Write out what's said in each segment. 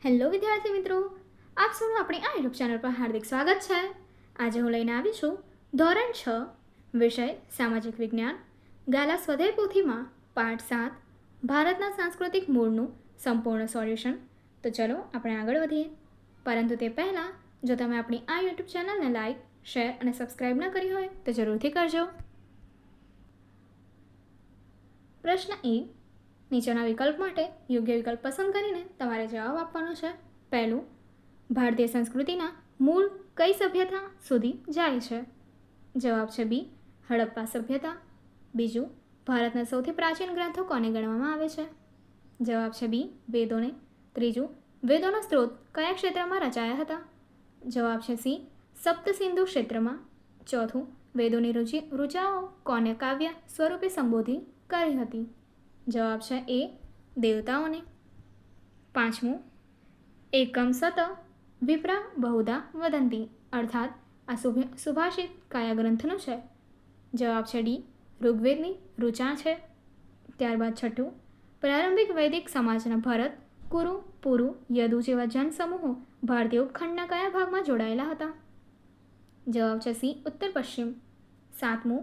Hello વિદ્યાર્થી મિત્રો, આપ સૌનું આપણી આ યુટ્યુબ ચેનલ પર હાર્દિક સ્વાગત છે. આજે હું લઈને આવી છું ધોરણ 6 વિષય સામાજિક વિજ્ઞાન ગાલા સ્વાધ્યાય પોથીમાં પાઠ 7 ભારતના સાંસ્કૃતિક મૂળનું સંપૂર્ણ સોલ્યુશન. તો ચલો આપણે આગળ વધીએ. પરંતુ તે પહેલાં જો તમે આપણી આ યુટ્યુબ ચેનલને લાઇક, શેર અને સબસ્ક્રાઈબ ન કરી હોય તો જરૂરથી કરજો. પ્રશ્ન 1. નીચેના વિકલ્પ માટે યોગ્ય વિકલ્પ પસંદ કરીને તમારે જવાબ આપવાનો છે. પહેલું, ભારતીય સંસ્કૃતિના મૂળ કઈ સભ્યતા સુધી જાય છે? જવાબ છે બી, હડપ્પા સભ્યતા. બીજું, ભારતના સૌથી પ્રાચીન ગ્રંથો કોને ગણવામાં આવે છે? જવાબ છે બી, વેદોને. ત્રીજું, વેદોના સ્ત્રોત કયા ક્ષેત્રમાં રચાયા હતા? જવાબ છે સી, સપ્તસિંધુ ક્ષેત્રમાં. ચોથું, વેદોની ઋચાઓ કોને કાવ્ય સ્વરૂપે સંબોધી કરી હતી? જવાબ છે એ, દેવતાઓને. પાંચમું, એકમ સત વિપ્રા બહુધા વદંતી, અર્થાત આ સુભાષિત કયા ગ્રંથનું છે? જવાબ છે ડી, ઋગ્વેદની ઋચા છે. ત્યારબાદ છઠ્ઠું, પ્રારંભિક વૈદિક સમાજના ભરત, કુરુ, પુરુ, યદુ જેવા જનસમૂહો ભારતીય ઉપખંડના કયા ભાગમાં જોડાયેલા હતા? જવાબ છે સી, ઉત્તર પશ્ચિમ. સાતમું,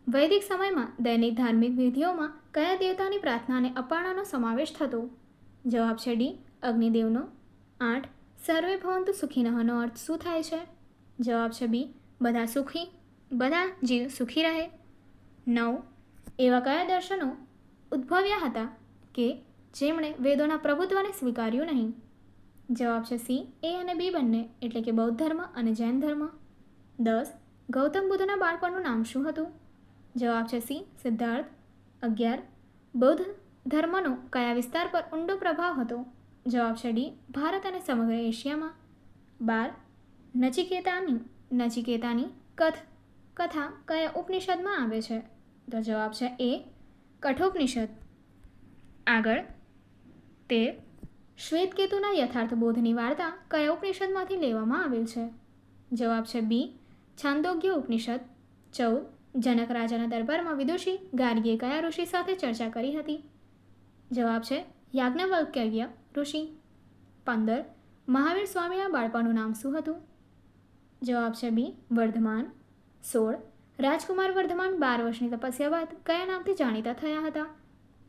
વૈદિક સમયમાં દૈનિક ધાર્મિક વિધિઓમાં કયા દેવતાની પ્રાર્થના અને અપર્ણાનો સમાવેશ થતો? જવાબ છે ડી, અગ્નિદેવનો. 8. સર્વે ભવંતુ સુખીનઃનો અર્થ શું થાય છે? જવાબ છે બી, બધા જીવ સુખી રહે. 9. એવા કયા દર્શનો ઉદ્ભવ્યા હતા કે જેમણે વેદોના પ્રભુત્વને સ્વીકાર્યું નહીં? જવાબ છે સી, એ અને બી બંને, એટલે કે બૌદ્ધ ધર્મ અને જૈન ધર્મ. 10. ગૌતમ બુદ્ધના બાળપણનું નામ શું હતું? જવાબ છે સી, સિદ્ધાર્થ. 11. બૌદ્ધ ધર્મનો કયા વિસ્તાર પર ઊંડો પ્રભાવ હતો? જવાબ છે ડી, ભારત અને સમગ્ર એશિયામાં. 12. નચિકેતાની કથા કયા ઉપનિષદમાં આવે છે? તો જવાબ છે એ, કઠોપનિષદ. આગળ 13. શ્વેતકેતુના યથાર્થ બોધની વાર્તા કયા ઉપનિષદમાંથી લેવામાં આવેલ છે? જવાબ છે બી, છાંદોગ્ય ઉપનિષદ. 14. જનક રાજાના દરબારમાં વિદુષી ગાર્ગીએ કયા ઋષિ સાથે ચર્ચા કરી હતી? જવાબ છે યાજ્ઞવલ્ક્ય ઋષિ. 15. મહાવીર સ્વામીના બાળપણનું નામ શું હતું? જવાબ છે બી, વર્ધમાન. 16. રાજકુમાર વર્ધમાન 12 વર્ષની તપસ્યા બાદ કયા નામથી જાણીતા થયા હતા?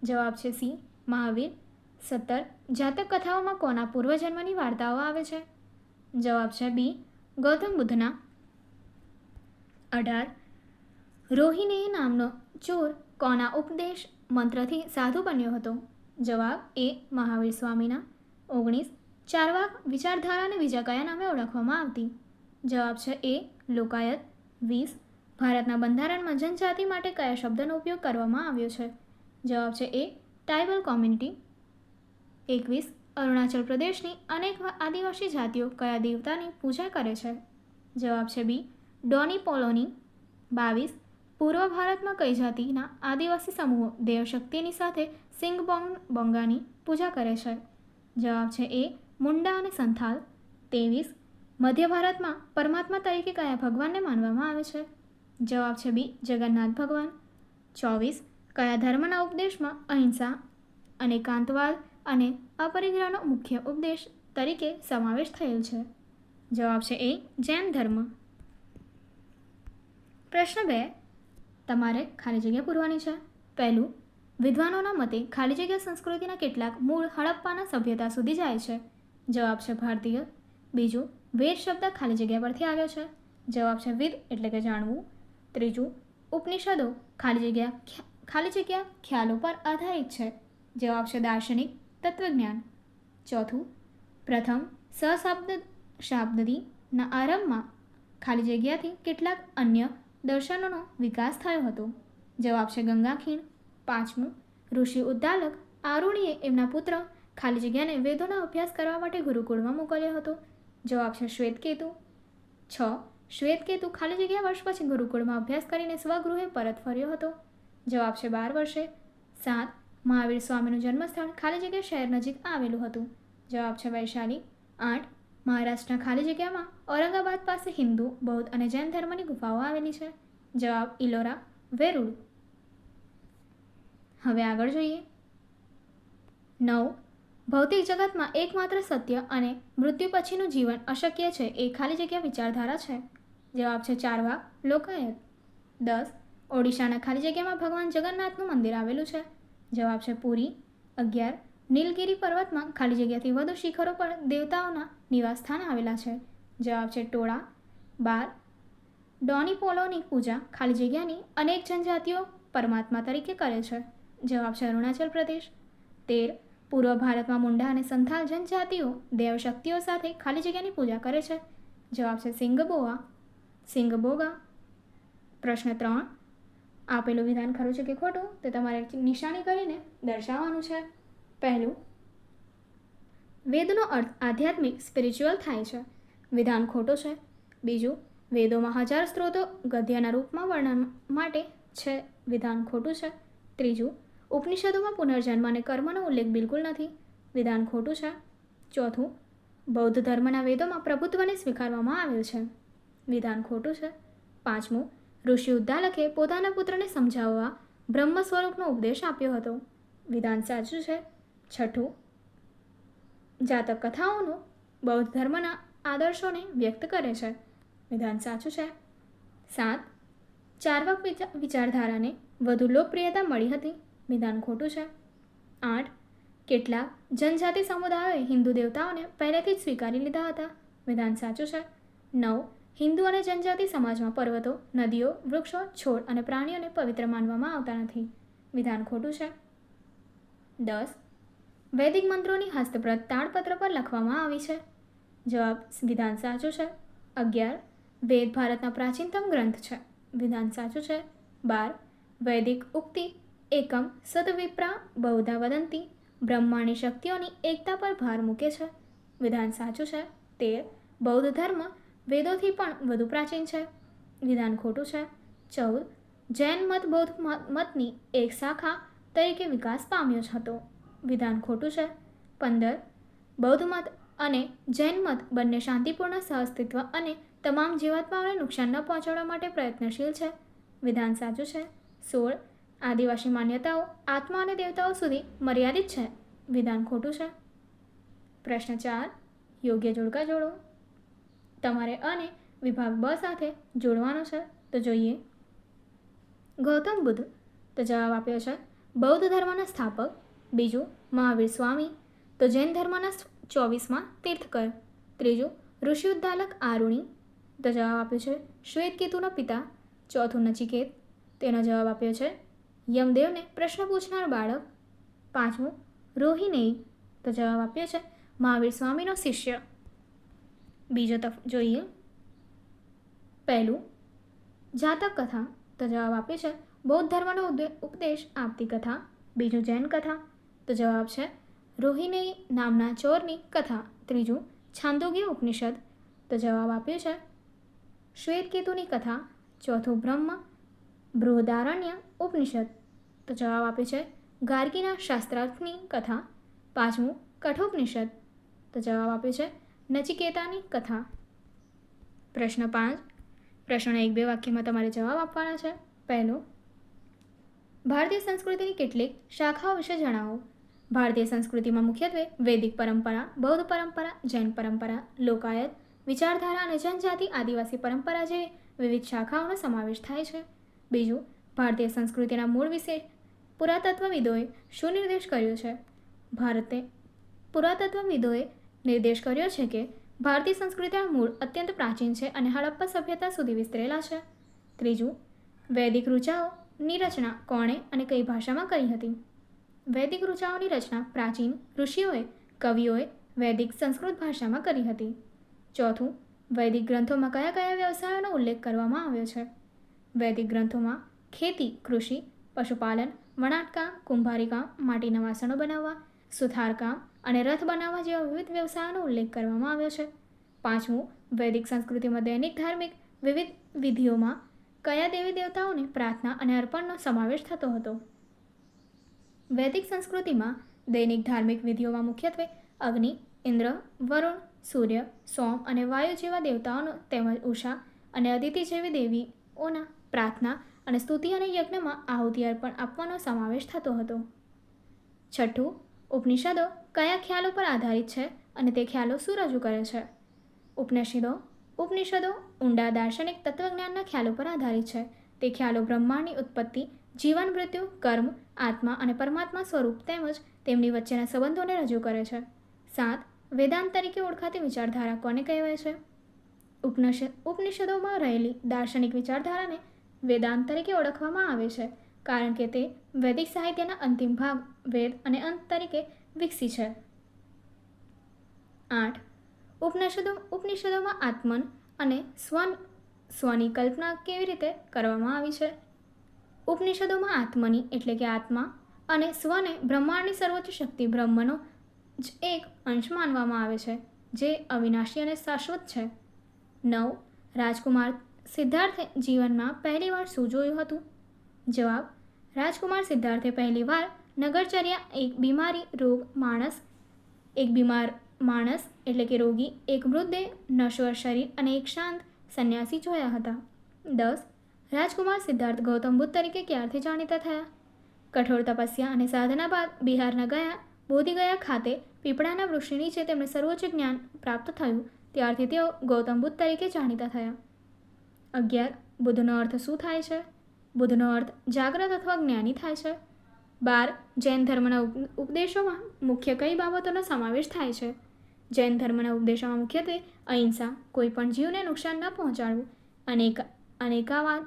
જવાબ છે સી, મહાવીર. 17. જાતક કથાઓમાં કોના પૂર્વજન્મની વાર્તાઓ આવે છે? જવાબ છે બી, ગૌતમ બુદ્ધના. 18. રોહિણી નામનો ચોર કોના ઉપદેશ મંત્રથી સાધુ બન્યો હતો? જવાબ એ, મહાવીર સ્વામીના. 19. ચારવાક વિચારધારાને બીજા કયા નામે ઓળખવામાં આવતી? જવાબ છે એ, લોકાયત. 20. ભારતના બંધારણમાં જનજાતિ માટે કયા શબ્દનો ઉપયોગ કરવામાં આવ્યો છે? જવાબ છે એ, ટ્રાઇબલ કોમ્યુનિટી. 21. અરુણાચલ પ્રદેશની અનેક આદિવાસી જાતિઓ કયા દેવતાની પૂજા કરે છે? જવાબ છે બી, ડોની પોલોની. 22. પૂર્વ ભારતમાં કઈ જાતિના આદિવાસી સમૂહો દેવશક્તિની સાથે સિંગબોંગાની પૂજા કરે છે? જવાબ છે એ, મુંડા અને સંથાલ. 23. મધ્ય ભારતમાં પરમાત્મા તરીકે કયા ભગવાનને માનવામાં આવે છે? જવાબ છે બી, જગન્નાથ ભગવાન. 24. કયા ધર્મના ઉપદેશમાં અહિંસા અને એકાંતવાદ અને અપરિગ્રહનો મુખ્ય ઉપદેશ તરીકે સમાવેશ થયેલ છે? જવાબ છે એ, જૈન ધર્મ. પ્રશ્ન 2. તમારે ખાલી જગ્યા પૂરવાની છે. પહેલું, વિદ્વાનોના મતે ખાલી જગ્યા સંસ્કૃતિના કેટલાક મૂળ હડપ્પાના સભ્યતા સુધી જાય છે? જવાબ છે ભારતીય. બીજું, વેદ શબ્દ ખાલી જગ્યા પરથી આવ્યો છે? જવાબ છે વિદ એટલે કે જાણવું. ત્રીજું, ઉપનિષદો ખાલી જગ્યા ખ્યાલો પર આધારિત છે? જવાબ છે દાર્શનિક, તત્વજ્ઞાન. ચોથું, પ્રથમ શાબ્દીના આરંભમાં ખાલી જગ્યાથી કેટલાક અન્ય દર્શનોનો વિકાસ થયો હતો? જવાબ છે ગંગાખીણ. પાંચમું, ઋષિ ઉદ્દાલક આરુણીએ એમના પુત્ર ખાલી જગ્યાને વેદોના અભ્યાસ કરવા માટે ગુરુકુળમાં મોકલ્યો હતો? જવાબ છે શ્વેતકેતુ. 6. શ્વેતકેતુ ખાલી જગ્યા વર્ષ પછી ગુરુકુળમાં અભ્યાસ કરીને સ્વગૃહે પરત ફર્યો હતો? જવાબ છે 12 વર્ષે. 7. મહાવીર સ્વામીનું જન્મસ્થળ ખાલી જગ્યા શહેર નજીક આવેલું હતું? જવાબ છે વૈશાલી. 8. મહારાષ્ટ્રના ખાલી જગ્યામાં ઔરંગાબાદ પાસે હિન્દુ, બૌદ્ધ અને જૈન ધર્મની ગુફાઓ આવેલી છે? જવાબ ઇલોરા, વેરુળ. હવે આગળ જોઈએ. 9. ભૌતિક જગતમાં એકમાત્ર સત્ય અને મૃત્યુ પછીનું જીવન અશક્ય છે એ ખાલી જગ્યા વિચારધારા છે. જવાબ છે ચારવાક, લોકાયત. 10. ઓડિશાના ખાલી જગ્યામાં ભગવાન જગન્નાથનું મંદિર આવેલું છે. જવાબ છે પુરી. 11. નીલગિરી પર્વતમાં ખાલી જગ્યાથી વધુ શિખરો પર દેવતાઓના નિવાસ સ્થાન આવેલા છે. જવાબ છે ટોળા. 12. ડોનીપોલોની પૂજા ખાલી જગ્યાની અનેક જનજાતિઓ પરમાત્મા તરીકે કરે છે. જવાબ છે અરુણાચલ પ્રદેશ. 13. પૂર્વ ભારતમાં મુંડા અને સંથાલ જનજાતિઓ દેવશક્તિઓ સાથે ખાલી જગ્યાની પૂજા કરે છે. જવાબ છે સિંગબોગા. પ્રશ્ન 3. આપેલું વિધાન ખરું છે કે ખોટું તે તમારે નિશાની કરીને દર્શાવવાનું છે. પહેલું, વેદનો અર્થ આધ્યાત્મિક સ્પિરિચ્યુઅલ થાય છે. વિધાન ખોટું છે. બીજું, વેદોમાં હજાર સ્ત્રોતો ગદ્યના રૂપમાં વર્ણન માટે છે. વિધાન ખોટું છે. ત્રીજું, ઉપનિષદોમાં પુનર્જન્મ અને કર્મનો ઉલ્લેખ બિલકુલ નથી. વિધાન ખોટું છે. ચોથું, બૌદ્ધ ધર્મના વેદોમાં પ્રભુત્વને સ્વીકારવામાં આવેલ છે. વિધાન ખોટું છે. પાંચમું, ઋષિ ઉદ્દાલકે પોતાના પુત્રને સમજાવવા બ્રહ્મ સ્વરૂપનો ઉપદેશ આપ્યો હતો. વિધાન સાચું છે. છઠ્ઠું, જાતક કથાઓનું બૌદ્ધ ધર્મના આદર્શોને વ્યક્ત કરે છે. વિધાન સાચું છે. 7. ચારવાક વિચારધારાને વધુ લોકપ્રિયતા મળી હતી. વિધાન ખોટું છે. 8. કેટલાક જનજાતિ સમુદાયોએ હિન્દુ દેવતાઓને પહેલેથી જ સ્વીકારી લીધા હતા. વિધાન સાચું છે. 9. હિન્દુ અને જનજાતિ સમાજમાં પર્વતો, નદીઓ, વૃક્ષો, છોડ અને પ્રાણીઓને પવિત્ર માનવામાં આવતા નથી. વિધાન ખોટું છે. 10. વૈદિક મંત્રોની હસ્તપ્રત તાડપત્ર પર લખવામાં આવી છે. જવાબ વિધાન સાચું છે. 11. વેદ ભારતના પ્રાચીનતમ ગ્રંથ છે. વિધાન સાચું છે. 12. વૈદિક ઉક્તિ એકમ સદવિપ્રા બહુધા વદંતી બ્રહ્માણી શક્તિઓની એકતા પર ભાર મૂકે છે. વિધાન સાચું છે. 13. બૌદ્ધ ધર્મ વેદોથી પણ વધુ પ્રાચીન છે. વિધાન ખોટું છે. 14. જૈન મત બૌદ્ધ મતની એક શાખા તરીકે વિકાસ પામ્યો હતો. વિધાન ખોટું છે. 15. બૌદ્ધ મત અને જૈન મત બંને શાંતિપૂર્ણ સહઅસ્તિત્વ અને તમામ જીવાત્માઓને નુકસાન ન પહોંચાડવા માટે પ્રયત્નશીલ છે. વિધાન સાચું છે. 16. આદિવાસી માન્યતાઓ આત્મા અને દેવતાઓ સુધી મર્યાદિત છે. વિધાન ખોટું છે. પ્રશ્ન 4. યોગ્ય જોડકા જોડો. તમારે અને વિભાગ બ સાથે જોડવાનો છે. તો જોઈએ. ગૌતમ બુદ્ધ. તો જવાબ આપ્યો છે બૌદ્ધ ધર્મના સ્થાપક. બીજું, મહાવીર સ્વામી. તો જૈન ધર્મના 24મા તીર્થકર. ત્રીજું, ઋષિ ઉદ્દાલક આરુણી. તો જવાબ આપ્યો છે શ્વેતકેતુના પિતા. ચોથું, નચિકેત. તેનો જવાબ આપ્યો છે યમદેવને પ્રશ્ન પૂછનાર બાળક. પાંચમું, રોહિણેય. તો જવાબ આપ્યો છે મહાવીર સ્વામીનો શિષ્ય. બીજો જોઈએ. પહેલું, જાતક કથા. તો જવાબ આપ્યો છે બૌદ્ધ ધર્મનો ઉપદેશ આપતી કથા. બીજું, જૈન કથા. તો જવાબ છે રોહિણેય નામના ચોરની કથા. ત્રીજું, છાંદોગ્ય ઉપનિષદ. તો જવાબ આપ્યો છે શ્વેતકેતુની કથા. ચોથું, બૃહદારણ્ય ઉપનિષદ. તો જવાબ આપ્યો છે ગાર્ગીના શાસ્ત્રાર્થની કથા. પાંચમું, કઠોપનિષદ. તો જવાબ આપ્યો છે નચિકેતાની કથા. પ્રશ્ન 5. પ્રશ્નના 1-2 વાક્યમાં તમારે જવાબ આપવાના છે. પહેલો, ભારતીય સંસ્કૃતિની કેટલીક શાખાઓ વિશે જણાવો. ભારતીય સંસ્કૃતિમાં મુખ્યત્વે વૈદિક પરંપરા, બૌદ્ધ પરંપરા, જૈન પરંપરા, લોકાયત વિચારધારા અને જનજાતિ આદિવાસી પરંપરા જેવી વિવિધ શાખાઓનો સમાવેશ થાય છે. બીજું, ભારતીય સંસ્કૃતિના મૂળ વિશે પુરાતત્વવિદોએ શું નિર્દેશ કર્યો છે? પુરાતત્વવિદોએ નિર્દેશ કર્યો છે કે ભારતીય સંસ્કૃતિના મૂળ અત્યંત પ્રાચીન છે અને હડપ્પા સભ્યતા સુધી વિસ્તરેલા છે. ત્રીજું, વૈદિક ઋચાઓની રચના કોણે અને કઈ ભાષામાં કરી હતી? વૈદિક ઋચાઓની રચના પ્રાચીન ઋષિઓએ, કવિઓએ વૈદિક સંસ્કૃત ભાષામાં કરી હતી. ચોથું, વૈદિક ગ્રંથોમાં કયા કયા વ્યવસાયોનો ઉલ્લેખ કરવામાં આવ્યો છે? વૈદિક ગ્રંથોમાં ખેતી, કૃષિ, પશુપાલન, વણાટકામ, કુંભારીકામ, માટીના વાસણો બનાવવા, સુથારકામ અને રથ બનાવવા જેવા વિવિધ વ્યવસાયોનો ઉલ્લેખ કરવામાં આવ્યો છે. પાંચમું, વૈદિક સંસ્કૃતિમાં દૈનિક ધાર્મિક વિવિધ વિધિઓમાં કયા દેવી દેવતાઓને પ્રાર્થના અને અર્પણનો સમાવેશ થતો હતો? વૈદિક સંસ્કૃતિમાં દૈનિક ધાર્મિક વિધિઓમાં મુખ્યત્વે અગ્નિ, ઇન્દ્ર, વરુણ, સૂર્ય, સોમ અને વાયુ જેવા દેવતાઓનો તેમજ ઉષા અને અદિતિ જેવી દેવીઓના પ્રાર્થના અને સ્તુતિ અને યજ્ઞમાં આહુતિ અર્પણ આપવાનો સમાવેશ થતો હતો. છઠ્ઠું, ઉપનિષદો કયા ખ્યાલો પર આધારિત છે અને તે ખ્યાલો શું રજૂ કરે છે? ઉપનિષદો ઊંડા દાર્શનિક તત્વજ્ઞાનના ખ્યાલો પર આધારિત છે. તે ખ્યાલો બ્રહ્માંડની ઉત્પત્તિ, જીવન મૃત્યુ, કર્મ, આત્મા અને પરમાત્મા સ્વરૂપ તેમજ તેમની વચ્ચેના સંબંધોને રજૂ કરે છે. 7. વેદાંત તરીકે ઓળખાતી વિચારધારા કોને કહેવાય છે? ઉપનિષદોમાં રહેલી દાર્શનિક વિચારધારાને વેદાંત તરીકે ઓળખવામાં આવે છે કારણ કે તે વૈદિક સાહિત્યના અંતિમ ભાગ વેદ અને અંત તરીકે વિકસી છે. 8. ઉપનિષદોમાં આત્મન અને સ્વની કલ્પના કેવી રીતે કરવામાં આવી છે? ઉપનિષદોમાં આત્મની એટલે કે આત્મા અને સ્વને બ્રહ્માંડની સર્વોચ્ચ શક્તિ બ્રહ્મનો જ એક અંશ માનવામાં આવે છે જે અવિનાશી અને શાશ્વત છે. 9. રાજકુમાર સિદ્ધાર્થે જીવનમાં પહેલીવાર શું જોયું હતું? જવાબ: રાજકુમાર સિદ્ધાર્થે પહેલીવાર નગરચર્યા, એક બીમાર માણસ એટલે કે રોગી, એક મૃતદેહ, નશ્વર શરીર અને એક શાંત સંન્યાસી જોયા હતા. 10. રાજકુમાર સિદ્ધાર્થ ગૌતમ બુદ્ધ તરીકે ક્યારથી જાણીતા થયા? કઠોર તપસ્યા અને સાધના બાદ બિહારના બોધિગયા ખાતે પીપળાના વૃક્ષ નીચે તેમને સર્વોચ્ચ જ્ઞાન પ્રાપ્ત થયું ત્યારથી તેઓ ગૌતમ બુદ્ધ તરીકે જાણીતા થયા. 11. બુદ્ધનો અર્થ શું થાય છે? બુદ્ધનો અર્થ જાગ્રત અથવા જ્ઞાની થાય છે. 12. જૈન ધર્મના ઉપદેશોમાં મુખ્ય કઈ બાબતોનો સમાવેશ થાય છે? જૈન ધર્મના ઉપદેશોમાં મુખ્યત્વે અહિંસા, કોઈ પણ જીવને નુકસાન ન પહોંચાડવું, અનેકાવાદ,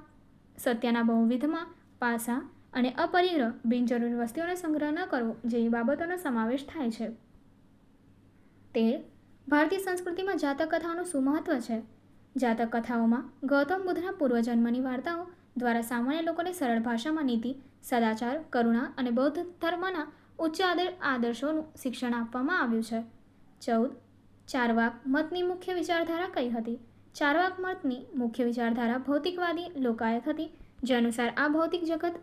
સત્યના બહુવિધમાં પાસા અને અપરિગ્રહ, બિનજરૂરી વસ્તુઓનો સંગ્રહ ન કરવો જેવી બાબતોનો સમાવેશ થાય છે. 13. ભારતીય સંસ્કૃતિમાં જાતક કથાઓનું શું મહત્વ છે? જાતક કથાઓમાં ગૌતમ બુદ્ધના પૂર્વજન્મની વાર્તાઓ દ્વારા સામાન્ય લોકોને સરળ ભાષામાં નીતિ, સદાચાર, કરુણા અને બૌદ્ધ ધર્મના ઉચ્ચ આદર્શોનું શિક્ષણ આપવામાં આવ્યું છે. 14. ચારવાક મતની મુખ્ય વિચારધારા કઈ હતી? ચારવાક મતની મુખ્ય વિચારધારા ભૌતિકવાદી લોકાયત હતી, જે અનુસાર આ ભૌતિક જગત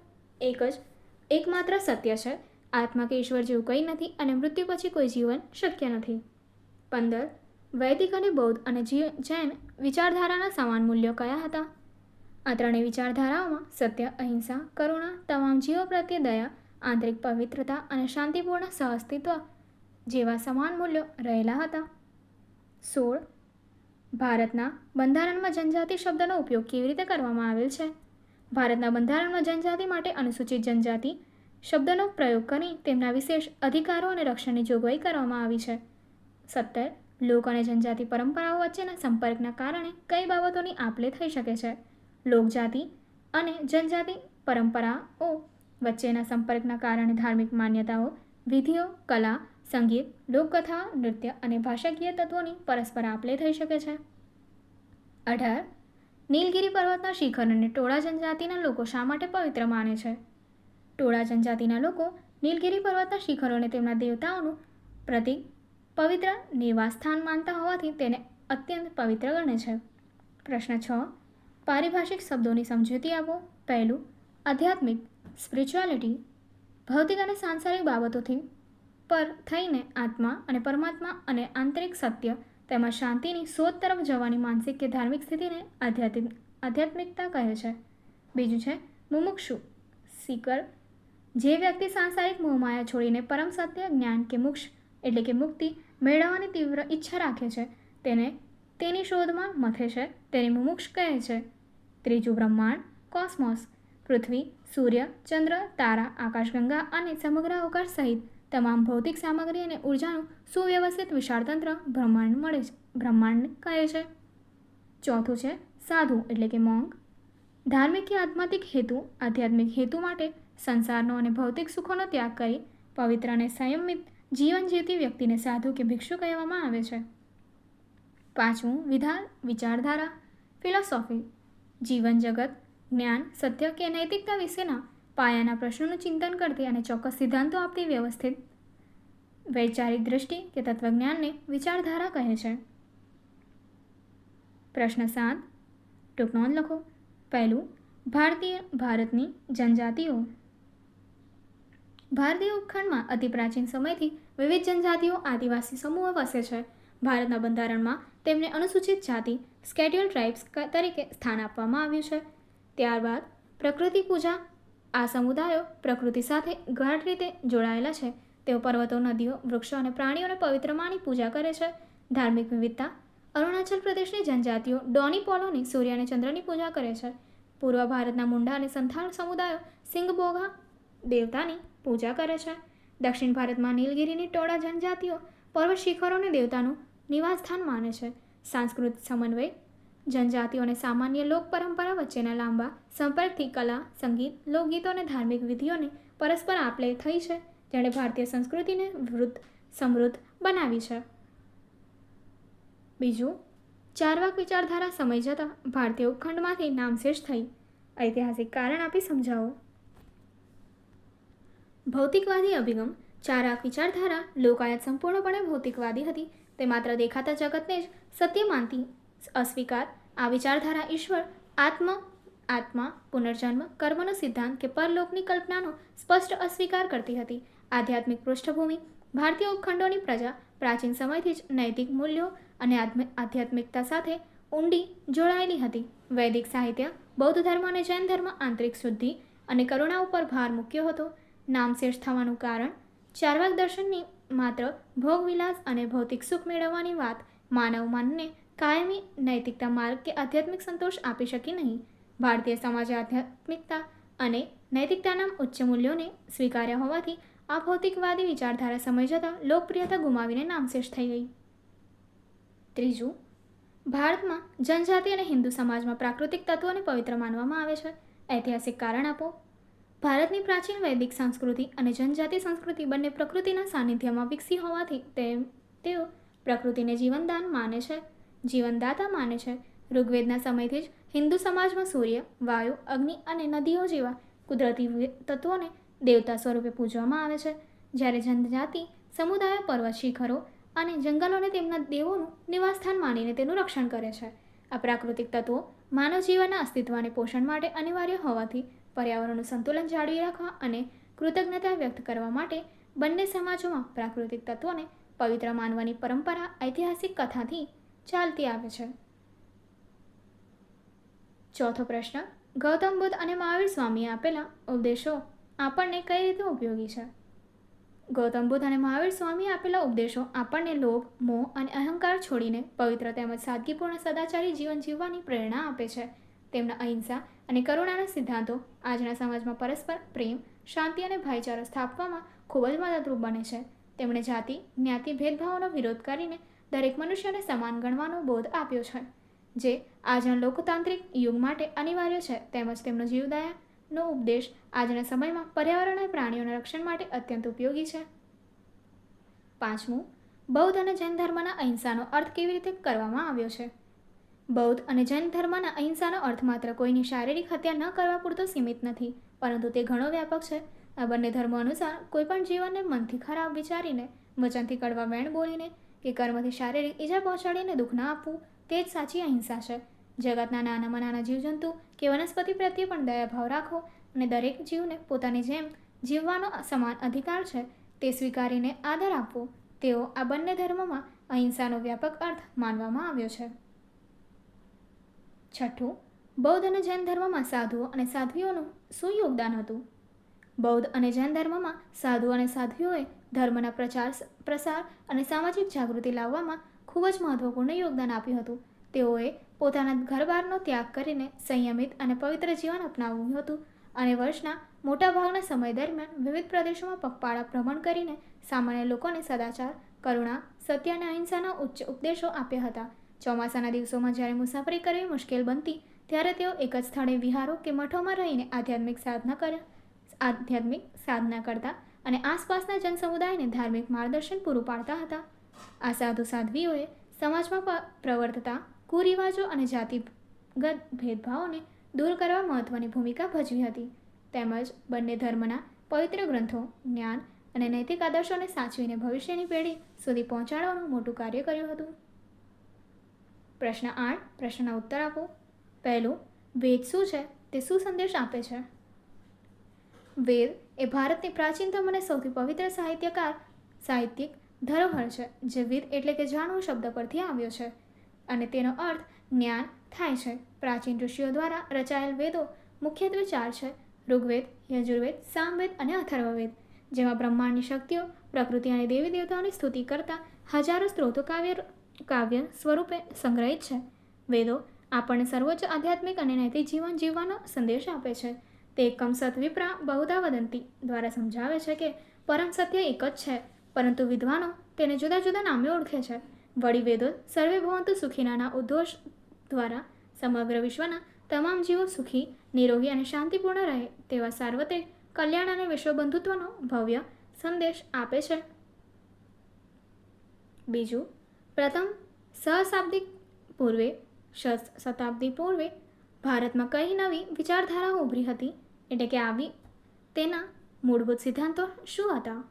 એકમાત્ર સત્ય છે, આત્મા કે ઈશ્વર જેવું કંઈ નથી અને મૃત્યુ પછી કોઈ જીવન શક્ય નથી. 15. વૈદિક અને બૌદ્ધ અને જૈન વિચારધારાના સમાન મૂલ્યો કયા હતા? આ ત્રણેય વિચારધારાઓમાં સત્ય, અહિંસા, કરુણા, તમામ જીવો પ્રત્યે દયા, આંતરિક પવિત્રતા અને શાંતિપૂર્ણ સહઅસ્તિત્વ જેવા સમાન મૂલ્યો રહેલા હતા. 16. ભારતના બંધારણમાં જનજાતિ શબ્દનો ઉપયોગ કેવી રીતે કરવામાં આવેલ છે? ભારતના બંધારણમાં જનજાતિ માટે અનુસૂચિત જનજાતિ શબ્દનો પ્રયોગ કરી તેમના વિશેષ અધિકારો અને રક્ષણની જોગવાઈ કરવામાં આવી છે. 17. લોક અને જનજાતિ પરંપરાઓ વચ્ચેના સંપર્કના કારણે કઈ બાબતોની આપ-લે થઈ શકે છે? લોકજાતિ અને જનજાતિ પરંપરાઓ વચ્ચેના સંપર્કના કારણે ધાર્મિક માન્યતાઓ, વિધિઓ, કલા, સંગીત, લોકકથા, નૃત્ય અને ભાષાકીય તત્વોની પરસ્પર આપ-લે થઈ શકે છે. 18. નીલગિરી પર્વતના શિખરોને ટોળા જનજાતિના લોકો શા માટે પવિત્ર માને છે? ટોળા જનજાતિના લોકો નીલગિરી પર્વતના શિખરોને તેમના દેવતાઓનું પ્રતીક, પવિત્ર નિવાસસ્થાન માનતા હોવાથી તેને અત્યંત પવિત્ર ગણે છે. પ્રશ્ન 6. પારિભાષિક શબ્દોની સમજૂતી આપો. પહેલું, આધ્યાત્મિક સ્પિરિચ્યુઆલિટી ભૌતિક અને સાંસારિક બાબતોથી પર થઈને આત્મા અને પરમાત્મા અને આંતરિક સત્ય તેમજ શાંતિની શોધ તરફ જવાની માનસિક કે ધાર્મિક સ્થિતિને આધ્યાત્મિકતા કહે છે. બીજું છે મુમુક્ષુ સીકર, જે વ્યક્તિ સાંસારિક મોહમાયા છોડીને પરમ સત્ય, જ્ઞાન કે મોક્ષ એટલે કે મુક્તિ મેળવવાની તીવ્ર ઈચ્છા રાખે છે, તેની શોધમાં મથે છે, તેને મુમુક્ષ કહે છે. ત્રીજું બ્રહ્માંડ, કોસ્મોસ, પૃથ્વી, સૂર્ય, ચંદ્ર, તારા, આકાશગંગા અને સમગ્ર અવકાશ સહિત તમામ ભૌતિક સામગ્રી અને ઉર્જાનું સુવ્યવસ્થિત વિશાળ તંત્ર બ્રહ્માંડ કહે છે. ચોથું છે સાધુ એટલે કે મોંક, ધાર્મિક કે આધ્યાત્મિક હેતુ માટે સંસારનો અને ભૌતિક સુખોનો ત્યાગ કરી પવિત્ર અને સંયમિત જીવન જીવતી વ્યક્તિને સાધુ કે ભિક્ષુ કહેવામાં આવે છે. પાંચમું વિચારધારા ફિલોસોફી, જીવન જગત, જ્ઞાન, સત્ય કે નૈતિકતા વિશેના પાયાના પ્રશ્નોનું ચિંતન કરતી અને ચોક્કસ સિદ્ધાંતો આપતી વ્યવસ્થિત વૈચારિક દૃષ્ટિ કે તત્વજ્ઞાનને વિચારધારા કહે છે. પ્રશ્ન 7. ટૂંક નોંધ લખો. પહેલું, ભારતની જનજાતિઓ. ભારતીય ઉપખંડમાં અતિ પ્રાચીન સમયથી વિવિધ જનજાતિઓ આદિવાસી સમૂહો વસે છે. ભારતના બંધારણમાં તેમને અનુસૂચિત જાતિ સ્કેડ્યુલ્ડ ટ્રાઇબ્સ તરીકે સ્થાન આપવામાં આવ્યું છે. ત્યારબાદ પ્રકૃતિ પૂજા. આ સમુદાયો પ્રકૃતિ સાથે ગાઢ રીતે જોડાયેલા છે. તેઓ પર્વતો, નદીઓ, વૃક્ષો અને પ્રાણીઓને પવિત્ર માની પૂજા કરે છે. ધાર્મિક વિવિધતા. અરુણાચલ પ્રદેશની જનજાતિઓ ડોની પોલોની સૂર્ય અને ચંદ્રની પૂજા કરે છે. પૂર્વ ભારતના મુંડા અને સંથાલ સમુદાયો સિંગબોગા દેવતાની પૂજા કરે છે. દક્ષિણ ભારતમાં નીલગિરીની ટોળા જનજાતિઓ પર્વત શિખરોને દેવતાનું નિવાસસ્થાન માને છે. સાંસ્કૃતિક સમન્વય. જનજાતિઓ અને સામાન્ય લોક પરંપરા વચ્ચેના લાંબા સંપર્કથી કલા, સંગીત, લોકગીતો અને ધાર્મિક વિધિઓની પરસ્પર આપ-લે થઈ છે, જેણે ભારતીય સંસ્કૃતિને સમૃદ્ધ બનાવી છે. બીજું, ચારવાક વિચારધારા સમય જતાં ભારતીય ઉપખંડમાંથી નામશેષ થઈ. ઐતિહાસિક કારણ આપી સમજાવો. ભૌતિકવાદી અભિગમ. ચારવાક વિચારધારા લોકાયત સંપૂર્ણપણે ભૌતિકવાદી હતી. તે માત્ર દેખાતા જગતને જ સત્ય માનતી. અસ્વીકાર. આ વિચારધારા ઈશ્વર, આત્મા, પુનર્જન્મ, કર્મનો સિદ્ધાંત કે પરલોકની કલ્પનાનો સ્પષ્ટ અસ્વીકાર કરતી હતી. આધ્યાત્મિક પૃષ્ઠભૂમિ. ભારતીય ઉપખંડોની પ્રજા પ્રાચીન સમયથી જ નૈતિક મૂલ્યો અને આધ્યાત્મિકતા સાથે ઊંડી જોડાયેલી હતી. વૈદિક સાહિત્ય. બૌદ્ધ ધર્મ અને જૈન ધર્મ આંતરિક શુદ્ધિ અને કરુણા ઉપર ભાર મૂક્યો હતો. નામશેષ થવાનું કારણ. ચારવાક દર્શનની માત્ર ભોગવિલાસ અને ભૌતિક સુખ મેળવવાની વાત માનવ મનને કાયમી નૈતિકતા માર્ગ કે આધ્યાત્મિક સંતોષ આપી શકી નહીં. ભારતીય સમાજે આધ્યાત્મિકતા અને નૈતિકતાના ઉચ્ચ મૂલ્યોને સ્વીકાર્યા હોવાથી આ ભૌતિકવાદી વિચારધારા સમય જતાં લોકપ્રિયતા ગુમાવીને નામશેષ થઈ ગઈ. ત્રીજું, ભારતમાં જનજાતિ અને હિન્દુ સમાજમાં પ્રાકૃતિક તત્વોને પવિત્ર માનવામાં આવે છે. ઐતિહાસિક કારણ આપો. ભારતની પ્રાચીન વૈદિક સંસ્કૃતિ અને જનજાતિ સંસ્કૃતિ બંને પ્રકૃતિના સાનિધ્યમાં વિકસી હોવાથી તેઓ પ્રકૃતિને જીવનદાતા માને છે. ઋગ્વેદના સમયથી જ હિન્દુ સમાજમાં સૂર્ય, વાયુ, અગ્નિ અને નદીઓ જેવા કુદરતી તત્વોને દેવતા સ્વરૂપે પૂજવામાં આવે છે. જ્યારે જનજાતિ સમુદાયો પર્વત શિખરો અને જંગલોને તેમના દેવોનું નિવાસસ્થાન માનીને તેનું રક્ષણ કરે છે. આ પ્રાકૃતિક તત્વો માનવ જીવનના અસ્તિત્વને પોષણ માટે અનિવાર્ય હોવાથી પર્યાવરણનું સંતુલન જાળવી રાખવા અને કૃતજ્ઞતા વ્યક્ત કરવા માટે બંને સમાજોમાં પ્રાકૃતિક તત્વોને પવિત્ર માનવાની પરંપરા ઐતિહાસિક કથાથી ચાલતી આવે છે. ચોથો પ્રશ્ન. ગૌતમ બુદ્ધ અને મહાવીર સ્વામીએ આપેલા ઉપદેશો આપણને કઈ રીતે ઉપયોગી છે? ગૌતમ બુદ્ધ અને મહાવીર સ્વામીએ આપેલા ઉપદેશો આપણને લોભ, મોહ અને અહંકાર છોડીને પવિત્ર તેમજ સાદગીપૂર્ણ સદાચારી જીવન જીવવાની પ્રેરણા આપે છે. તેમના અહિંસા અને કરુણાના સિદ્ધાંતો આજના સમાજમાં પરસ્પર પ્રેમ, શાંતિ અને ભાઈચારો સ્થાપવામાં ખૂબ જ મદદરૂપ બને છે. તેમણે જાતિ, જ્ઞાતિ ભેદભાવનો વિરોધ કરીને દરેક મનુષ્યને સમાન ગણવાનો બોધ આપ્યો છે, જે આજના લોકતાંત્રિક યુગ માટે અનિવાર્ય છે. તેમજ તેમનો જીવદયાનો ઉપદેશ આજના સમયમાં પર્યાવરણ અને પ્રાણીઓના રક્ષણ માટે અત્યંત ઉપયોગી છે. પાંચમું, બૌદ્ધ અને જૈન ધર્મના અહિંસાનો અર્થ કેવી રીતે કરવામાં આવ્યો છે? બૌદ્ધ અને જૈન ધર્મના અહિંસાનો અર્થ માત્ર કોઈની શારીરિક હત્યા ન કરવા પૂરતો સીમિત નથી, પરંતુ તે ઘણો વ્યાપક છે. આ બંને ધર્મો અનુસાર કોઈપણ જીવનને મનથી ખરાબ વિચારીને, વચનથી કડવા વેણ બોલીને કે કર્મથી શારીરિક ઈજા પહોંચાડીને દુઃખ ન આપવું તે જ સાચી અહિંસા છે. જગતના નાનામાં નાના જીવજંતુ કે વનસ્પતિ પ્રત્યે પણ દયાભાવ રાખવો અને દરેક જીવને પોતાની જેમ જીવવાનો સમાન અધિકાર છે તે સ્વીકારીને આદર આપવો, તેઓ આ બંને ધર્મોમાં અહિંસાનો વ્યાપક અર્થ માનવામાં આવ્યો છે. છઠ્ઠું, બૌદ્ધ અને જૈન ધર્મમાં સાધુઓ અને સાધ્વીઓનું શું યોગદાન હતું? બૌદ્ધ અને જૈન ધર્મમાં સાધુ અને સાધ્વીઓએ ધર્મના પ્રસાર અને સામાજિક જાગૃતિ લાવવામાં ખૂબ જ મહત્વપૂર્ણ યોગદાન આપ્યું હતું. તેઓએ પોતાના ઘરબારનો ત્યાગ કરીને સંયમિત અને પવિત્ર જીવન અપનાવ્યું હતું અને વર્ષના મોટાભાગના સમય દરમિયાન વિવિધ પ્રદેશોમાં પગપાળા ભ્રમણ કરીને સામાન્ય લોકોને સદાચાર, કરુણા, સત્ય અને અહિંસાના ઉચ્ચ ઉપદેશો આપ્યા હતા. ચોમાસાના દિવસોમાં જ્યારે મુસાફરી કરવી મુશ્કેલ બનતી ત્યારે તેઓ એક જ સ્થળે વિહારો કે મઠોમાં રહીને આધ્યાત્મિક સાધના કરતા અને આસપાસના જનસમુદાયને ધાર્મિક માર્ગદર્શન પૂરું પાડતા હતા. આ સાધુ સાધ્વીઓએ સમાજમાં પ્રવર્તતા કુરિવાજો અને જાતિગત ભેદભાવોને દૂર કરવા મહત્વની ભૂમિકા ભજવી હતી. તેમજ બંને ધર્મના પવિત્ર ગ્રંથો, જ્ઞાન અને નૈતિક આદર્શોને સાચવીને ભવિષ્યની પેઢી સુધી પહોંચાડવાનું મોટું કાર્ય કર્યું હતું. પ્રશ્ન 8. પ્રશ્નના ઉત્તર આપો. પહેલું, વેદ શું છે? તે શું સંદેશ આપે છે? વેદ એ ભારતની પ્રાચીનતમ અને સૌથી પવિત્ર સાહિત્યિક ધરોહર છે, જે વેદ એટલે કે જાણવું શબ્દ પરથી આવ્યો છે અને તેનો અર્થ જ્ઞાન થાય છે. પ્રાચીન ઋષિઓ દ્વારા રચાયેલ વેદો મુખ્યત્વે 4 છે: ઋગ્વેદ, યજુર્વેદ, સામવેદ અને અથર્વવેદ. જેમાં બ્રહ્માંડની શક્તિઓ, પ્રકૃતિ અને દેવી દેવતાઓની સ્તુતિ કરતા હજારો સ્ત્રોતો કાવ્ય સ્વરૂપે સંગ્રહિત છે. વેદો આપણને સર્વોચ્ચ આધ્યાત્મિક અને નૈતિક જીવન જીવવાનો સંદેશ આપે છે. તે એકમ સત વિપ્રા બહુધા વદંતી દ્વારા સમજાવે છે કે પરમ સત્ય એક જ છે, પરંતુ વિદ્વાનો તેને જુદા જુદા નામે ઓળખે છે. વળી વેદો સર્વે ભવંતુ સુખીનાના ઉદ્ઘોષ દ્વારા સમગ્ર વિશ્વના તમામ જીવો સુખી, નિરોગી અને શાંતિપૂર્ણ રહે તેવા સાર્વત્રિક કલ્યાણ અને વિશ્વબંધુત્વનો ભવ્ય સંદેશ આપે છે. બીજું, પ્રથમ શતાબ્દી પૂર્વે ભારતમાં કઈ નવી વિચારધારાઓ ઉભરી હતી, એટલે કે આવી તેના મૂળભૂત સિદ્ધાંતો શું હતા?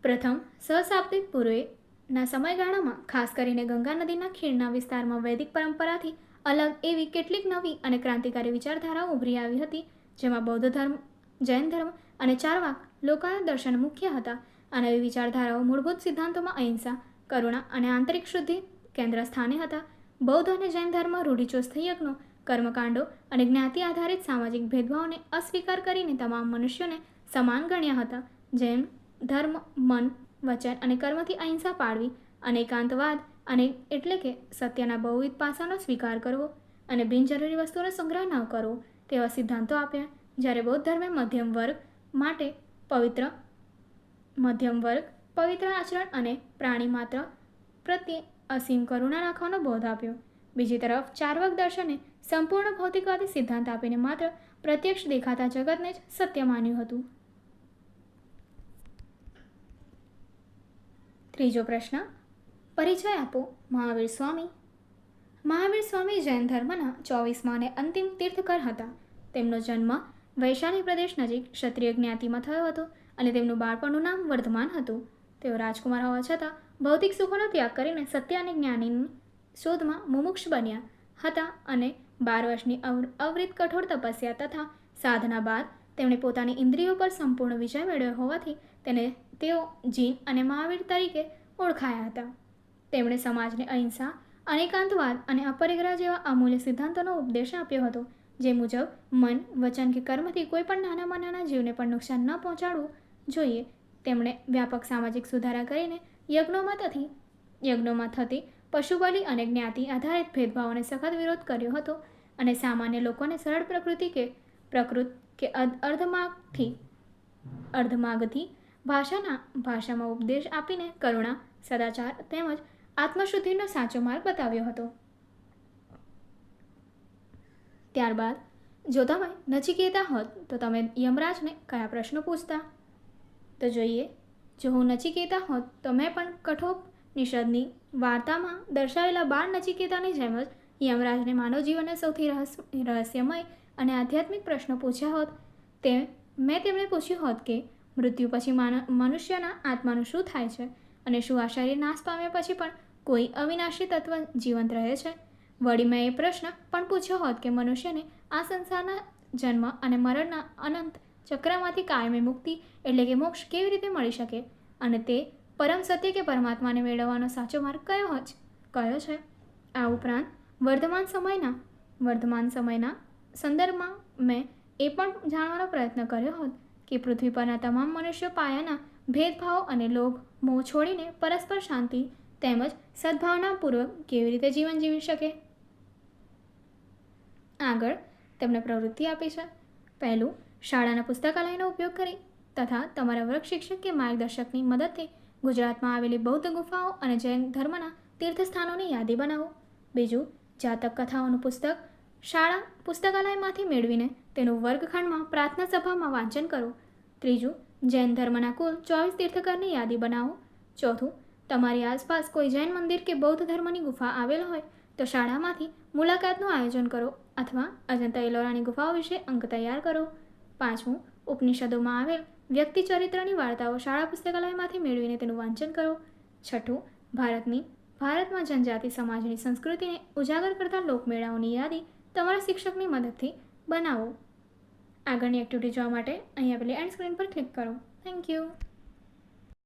પ્રથમ સહસ્રાબ્દી પૂર્વેના સમયગાળામાં ખાસ કરીને ગંગા નદીના ખીણના વિસ્તારમાં વૈદિક પરંપરાથી અલગ એવી કેટલીક નવી અને ક્રાંતિકારી વિચારધારાઓ ઉભરી આવી હતી, જેમાં બૌદ્ધ ધર્મ, જૈન ધર્મ અને ચારવાક લોકાના દર્શન મુખ્ય હતા. આ નવી વિચારધારાઓ મૂળભૂત સિદ્ધાંતોમાં અહિંસા, કરુણા અને આંતરિક શુદ્ધિ કેન્દ્ર સ્થાને હતા. બૌદ્ધ અને જૈન ધર્મ રૂઢિચુસ્ત યજ્ઞો, કર્મકાંડો અને જ્ઞાતિ આધારિત સામાજિક ભેદભાવને અસ્વીકાર કરીને તમામ મનુષ્યોને સમાન ગણ્યા હતા. જૈન ધર્મ મન, વચન અને કર્મથી અહિંસા પાળવી અને એકાંતવાદ અને એટલે કે સત્યના બહુવિધ પાસાનો સ્વીકાર કરવો અને બિનજરૂરી વસ્તુઓનો સંગ્રહ ન કરવો તેવા સિદ્ધાંતો આપ્યા. જ્યારે બૌદ્ધ ધર્મે મધ્યમ વર્ગ, પવિત્ર આચરણ અને પ્રાણી માત્ર પ્રત્યે અસીમ કરુણા રાખવાનો બોધ આપ્યો. બીજી તરફ ચાર્વાક દર્શને સંપૂર્ણ ભૌતિકવાદી સિદ્ધાંત આપીને માત્ર પ્રત્યક્ષ દેખાતા જગતને જ સત્ય માન્યું હતું. ત્રીજો પ્રશ્ન, પરિચય આપો. મહાવીર સ્વામી. મહાવીર સ્વામી જૈન ધર્મના 24મા અને અંતિમ તીર્થકર હતા. તેમનો જન્મ વૈશાલી પ્રદેશ નજીક ક્ષત્રિય જ્ઞાતિમાં થયો હતો અને તેમનું બાળપણનું નામ વર્ધમાન હતું. તેઓ રાજકુમાર હોવા છતાં ભૌતિક સુખોનો ત્યાગ કરીને સત્ય અને જ્ઞાનની શોધમાં મુમુક્ષ બન્યા હતા અને 12 વર્ષની અવિરત કઠોર તપસ્યા તથા સાધના બાદ તેમણે પોતાની ઇન્દ્રિયો પર સંપૂર્ણ વિજય મેળવ્યો હોવાથી તેઓ જીન અને મહાવીર તરીકે ઓળખાયા હતા. તેમણે સમાજને અહિંસા, અનેકાંતવાદ અને અપરિગ્રહ જેવા અમૂલ્ય સિદ્ધાંતોનો ઉપદેશ આપ્યો હતો, જે મુજબ મન, વચન કે કર્મથી કોઈ પણ નાનામાં નાના જીવને પણ નુકસાન ન પહોંચાડવું જોઈએ. તેમણે વ્યાપક સામાજિક સુધારા કરીને યજ્ઞોમાં થતી પશુબલિ અને જ્ઞાતિ આધારિત ભેદભાવોને સખત વિરોધ કર્યો હતો અને સામાન્ય લોકોને સરળ પ્રકૃત કે અર્ધમાગધી ભાષામાં ઉપદેશ આપીને કરુણા, સદાચાર તેમજ આત્મશુદ્ધિનો સાચો માર્ગ બતાવ્યો હતો. ત્યારબાદ જો તમે નચિકેતા હોત તો તમે યમરાજને કયા પ્રશ્નો પૂછતા? તો જોઈએ, જો હું નચિકેતા હોત તો મેં પણ કઠોપનિષદની વાર્તામાં દર્શાવેલા બાળ નચિકેતાની જેમ જ યમરાજને માનવ જીવનના સૌથી રહસ્યમય અને આધ્યાત્મિક પ્રશ્નો પૂછ્યા હોત. મેં તેમને પૂછ્યું હોત કે મૃત્યુ પછી મનુષ્યના આત્માનું શું થાય છે અને શું આ શરીર નાશ પામ્યા પછી પણ કોઈ અવિનાશી તત્વ જીવંત રહે છે? વળી મેં એ પ્રશ્ન પણ પૂછ્યો હોત કે મનુષ્યને આ સંસારના જન્મ અને મરણના અનંત ચક્રમાંથી કાયમી મુક્તિ એટલે કે મોક્ષ કેવી રીતે મળી શકે અને તે પરમ સત્ય કે પરમાત્માને મેળવવાનો સાચો માર્ગ કયો છે? આ ઉપરાંત વર્તમાન સમયના સંદર્ભમાં મેં એ પણ જાણવાનો પ્રયત્ન કર્યો હોત કે પૃથ્વી પરના તમામ મનુષ્યો પાયાના ભેદભાવો અને લોભ, મોહ છોડીને પરસ્પર શાંતિ તેમજ સદભાવનાપૂર્વક કેવી રીતે જીવન જીવી શકે. આગળ તેમણે પ્રવૃત્તિ આપી છે. પહેલું, શાળાના પુસ્તકાલયનો ઉપયોગ કરી તથા તમારા વર્ગ શિક્ષક કે માર્ગદર્શકની મદદથી ગુજરાતમાં આવેલી બૌદ્ધ ગુફાઓ અને જૈન ધર્મના તીર્થસ્થાનોની યાદી બનાવો. બીજું, જાતક કથાઓનું પુસ્તક શાળા પુસ્તકાલયમાંથી મેળવીને તેનું વર્ગખંડમાં પ્રાર્થના સભામાં વાંચન કરો. ત્રીજું, જૈન ધર્મના કુલ 24 તીર્થકરની યાદી બનાવો. ચોથું, તમારી આસપાસ કોઈ જૈન મંદિર કે બૌદ્ધ ધર્મની ગુફા આવેલ હોય તો શાળામાંથી મુલાકાતનું આયોજન કરો અથવા અજંતા એલોરાની ગુફાઓ વિશે અંક તૈયાર કરો. પાંચમું, ઉપનિષદોમાં આવેલ વ્યક્તિ ચરિત્રની વાર્તાઓ શાળા પુસ્તકાલયમાંથી મેળવીને તેનું વાંચન કરો. છઠ્ઠું, ભારતમાં જનજાતિ સમાજની સંસ્કૃતિને ઉજાગર કરતા લોકમેળાઓની યાદી તમારા શિક્ષકની મદદથી બનાવો. આગળની એક્ટિવિટી જોવા માટે અહીં આપેલી એન્ડ સ્ક્રીન પર ક્લિક કરો. Thank you.